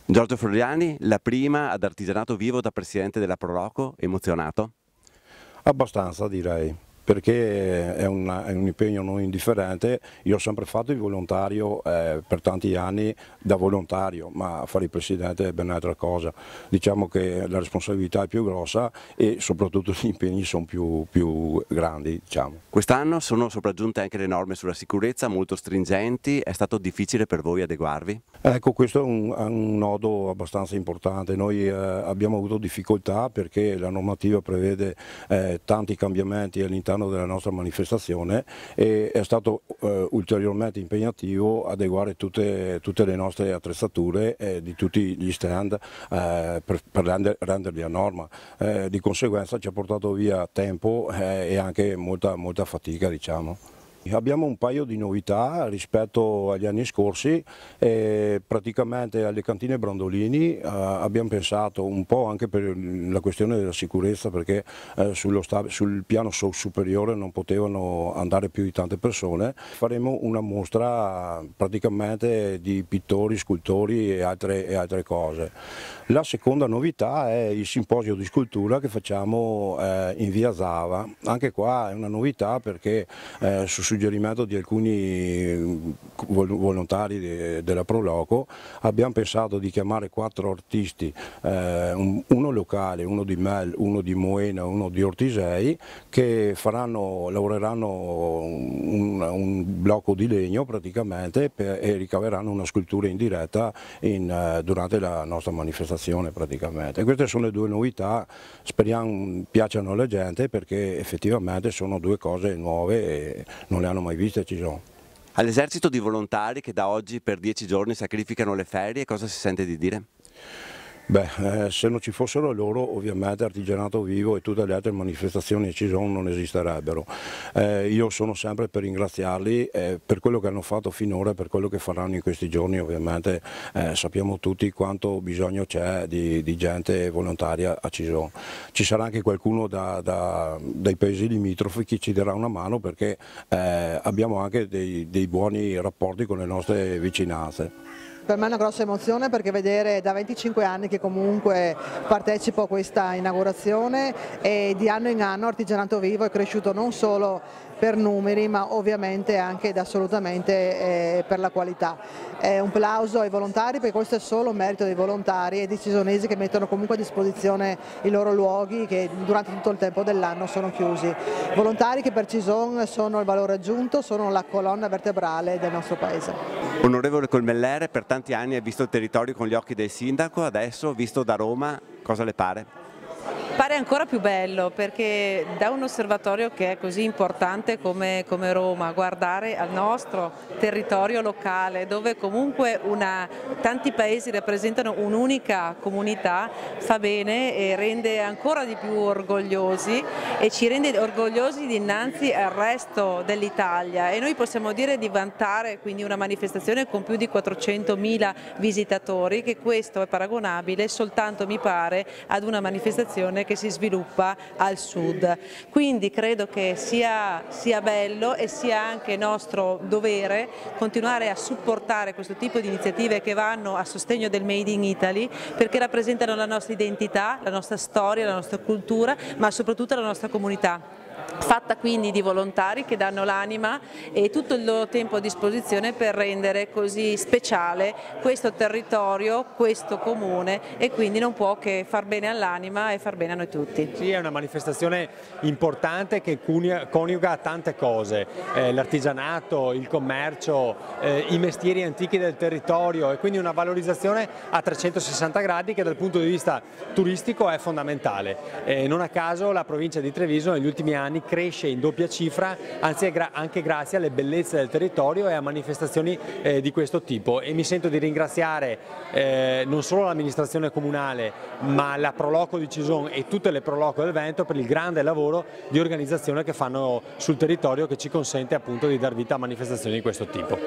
Giorgio Floriani, la prima ad Artigianato Vivo da presidente della Pro Loco, emozionato? Abbastanza direi, perché è un impegno non indifferente. Io ho sempre fatto il volontario per tanti anni da volontario, ma fare il presidente è ben altra cosa. Diciamo che la responsabilità è più grossa e soprattutto gli impegni sono più grandi. Diciamo. Quest'anno sono sopraggiunte anche le norme sulla sicurezza molto stringenti, è stato difficile per voi adeguarvi? Ecco, questo è un nodo abbastanza importante. Noi abbiamo avuto difficoltà perché la normativa prevede tanti cambiamenti all'interno della nostra manifestazione e è stato ulteriormente impegnativo adeguare tutte le nostre attrezzature di tutti gli stand per renderli a norma. Di conseguenza ci ha portato via tempo e anche molta fatica, diciamo. Abbiamo un paio di novità rispetto agli anni scorsi, praticamente alle cantine Brandolini abbiamo pensato un po' anche per la questione della sicurezza, perché sul piano superiore non potevano andare più di tante persone. Faremo una mostra praticamente di pittori, scultori e altre cose. La seconda novità è il simposio di scultura che facciamo in via Zava. Anche qua è una novità perché su suggerimento di alcuni volontari della Pro Loco abbiamo pensato di chiamare 4 artisti, uno locale, uno di Mel, uno di Moena, uno di Ortisei, che lavoreranno un blocco di legno praticamente e ricaveranno una scultura in diretta durante la nostra manifestazione praticamente. E queste sono le due novità, speriamo piacciono alla gente perché effettivamente sono due cose nuove e non le hanno mai viste, ci sono. All'esercito di volontari che da oggi per 10 giorni sacrificano le ferie, cosa si sente di dire? Beh, se non ci fossero loro ovviamente Artigianato Vivo e tutte le altre manifestazioni che ci sono non esisterebbero. Io sono sempre per ringraziarli per quello che hanno fatto finora e per quello che faranno in questi giorni. Ovviamente sappiamo tutti quanto bisogno c'è di gente volontaria a Cison. Ci sarà anche qualcuno dai paesi limitrofi che ci darà una mano perché abbiamo anche dei buoni rapporti con le nostre vicinanze. Per me è una grossa emozione perché vedere da 25 anni che comunque partecipo a questa inaugurazione e di anno in anno Artigianato Vivo è cresciuto non solo per numeri ma ovviamente anche ed assolutamente per la qualità. Un plauso ai volontari perché questo è solo un merito dei volontari e dei cisonesi che mettono comunque a disposizione i loro luoghi che durante tutto il tempo dell'anno sono chiusi. Volontari che per Cison sono il valore aggiunto, sono la colonna vertebrale del nostro paese. Onorevole Colmellere, per tanti anni ha visto il territorio con gli occhi del sindaco, adesso visto da Roma cosa le pare? Pare ancora più bello perché da un osservatorio che è così importante come Roma, guardare al nostro territorio locale dove comunque tanti paesi rappresentano un'unica comunità fa bene e rende ancora di più orgogliosi e ci rende orgogliosi dinanzi al resto dell'Italia e noi possiamo dire di vantare quindi una manifestazione con più di 400.000 visitatori, che questo è paragonabile soltanto mi pare ad una manifestazione che si sviluppa al sud. Quindi credo che sia bello e sia anche nostro dovere continuare a supportare questo tipo di iniziative che vanno a sostegno del Made in Italy perché rappresentano la nostra identità, la nostra storia, la nostra cultura, ma soprattutto la nostra comunità. Fatta quindi di volontari che danno l'anima e tutto il loro tempo a disposizione per rendere così speciale questo territorio, questo comune e quindi non può che far bene all'anima e far bene a noi tutti. Sì, è una manifestazione importante che coniuga tante cose, l'artigianato, il commercio, i mestieri antichi del territorio e quindi una valorizzazione a 360 gradi che dal punto di vista turistico è fondamentale. Non a caso la provincia di Treviso negli ultimi anni cresce in doppia cifra, anzi anche grazie alle bellezze del territorio e a manifestazioni di questo tipo e mi sento di ringraziare non solo l'amministrazione comunale ma la Pro Loco di Cison e tutte le Pro Loco del Veneto per il grande lavoro di organizzazione che fanno sul territorio che ci consente appunto di dar vita a manifestazioni di questo tipo.